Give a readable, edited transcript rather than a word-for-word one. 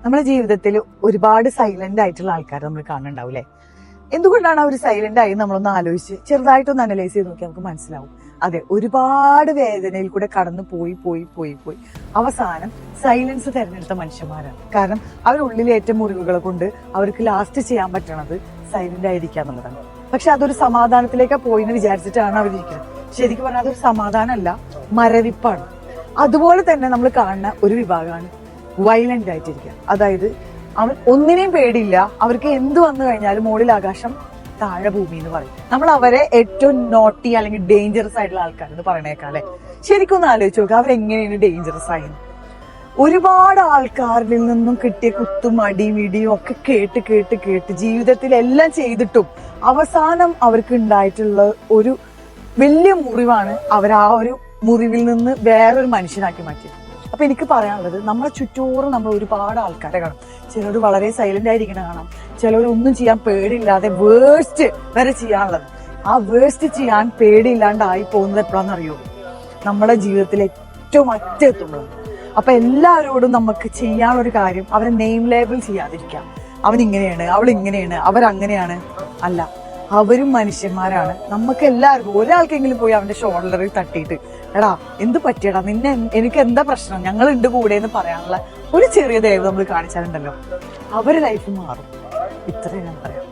നമ്മുടെ ജീവിതത്തിൽ ഒരുപാട് സൈലന്റ് ആയിട്ടുള്ള ആൾക്കാർ നമ്മൾ കാണുന്നുണ്ടാവില്ലേ? എന്തുകൊണ്ടാണ് അവർ സൈലന്റ് ആയി നമ്മളൊന്ന് ആലോചിച്ച് ചെറുതായിട്ടൊന്ന് അനലൈസ് ചെയ്ത് നോക്കി നമുക്ക് മനസ്സിലാവും. അതെ, ഒരുപാട് വേദനയിൽ കൂടെ കടന്നു പോയി പോയി പോയി പോയി അവസാനം സൈലൻസ് തിരഞ്ഞെടുത്ത മനുഷ്യന്മാരാണ്. കാരണം അവരുള്ളിലേറ്റ മുറിവുകളെ കൊണ്ട് അവർക്ക് ലാസ്റ്റ് ചെയ്യാൻ പറ്റണത് സൈലന്റ് ആയിരിക്കുക എന്നുള്ളതാണ്. പക്ഷെ അതൊരു സമാധാനത്തിലേക്ക് പോയി എന്ന് വിചാരിച്ചിട്ടാണ് അവരിരിക്കുന്നത്. ശരിക്കും പറഞ്ഞാൽ അതൊരു സമാധാനമല്ല, മരവിപ്പാണ്. അതുപോലെ തന്നെ നമ്മൾ കാണുന്ന ഒരു വിഭാഗമാണ് വയലന്റ് ആയിട്ടിരിക്കുക. അതായത് അവർ ഒന്നിനെയും പേടിയില്ല, അവർക്ക് എന്ത് വന്നു കഴിഞ്ഞാലും മുകളിൽ ആകാശം താഴെ ഭൂമി എന്ന് പറയും. നമ്മൾ അവരെ ഏറ്റവും നോട്ടി അല്ലെങ്കിൽ ഡേഞ്ചറസ് ആയിട്ടുള്ള ആൾക്കാർ എന്ന് പറയണേക്കാളെ ശരിക്കും ഒന്ന് ആലോചിച്ച് നോക്കുക, അവരെങ്ങനെയാണ് ഡേഞ്ചറസ് ആയത്. ഒരുപാട് ആൾക്കാരിൽ നിന്നും കിട്ടിയ കുത്തും അടിയും ഇടിയും ഒക്കെ കേട്ട് കേട്ട് കേട്ട് ജീവിതത്തിൽ എല്ലാം ചെയ്തിട്ടും അവസാനം അവർക്ക് ഉണ്ടായിട്ടുള്ള ഒരു വലിയ മുറിവാണ് അവർ ആ ഒരു മുറിവിൽ നിന്ന് വേറൊരു മനുഷ്യനാക്കി മാറ്റിയത്. അപ്പൊ എനിക്ക് പറയാനുള്ളത്, നമ്മളെ ചുറ്റോറും നമ്മൾ ഒരുപാട് ആൾക്കാരെ കാണും. ചിലർ വളരെ സൈലന്റ് ആയിരിക്കണ കാണാം, ചിലർ ഒന്നും ചെയ്യാൻ പേടിയില്ലാതെ വേഴ്സ്റ്റ് വരെ ചെയ്യാനുള്ളത്. ആ വേഴ്സ്റ്റ് ചെയ്യാൻ പേടിയില്ലാണ്ടായി പോകുന്നത് എപ്പോഴാണെന്നറിയോ? നമ്മുടെ ജീവിതത്തിൽ ഏറ്റവും അറ്റെത്തുമ്പോൾ. അപ്പൊ എല്ലാവരോടും നമുക്ക് ചെയ്യാനുള്ളൊരു കാര്യം അവരെ നെയിം ലേബിൾ ചെയ്യാതിരിക്കാം. അവൻ ഇങ്ങനെയാണ്, അവൾ ഇങ്ങനെയാണ്, അവരങ്ങനെയാണ്. അല്ല, അവരും മനുഷ്യന്മാരാണ്. നമുക്ക് എല്ലാവർക്കും ഒരാൾക്കെങ്കിലും പോയി അവന്റെ ഷോൾഡറിൽ തട്ടിയിട്ട് എടാ എന്ത് പറ്റിയടാ, എനിക്ക് എന്താ പ്രശ്നം, ഞങ്ങൾ ഉണ്ട് കൂടെ എന്ന് പറയാനുള്ള ഒരു ചെറിയ ദയവ് നമ്മൾ കാണിച്ചാലുണ്ടല്ലോ, അവരുടെ ലൈഫ് മാറും. ഇത്രയും ഞാൻ പറയാം.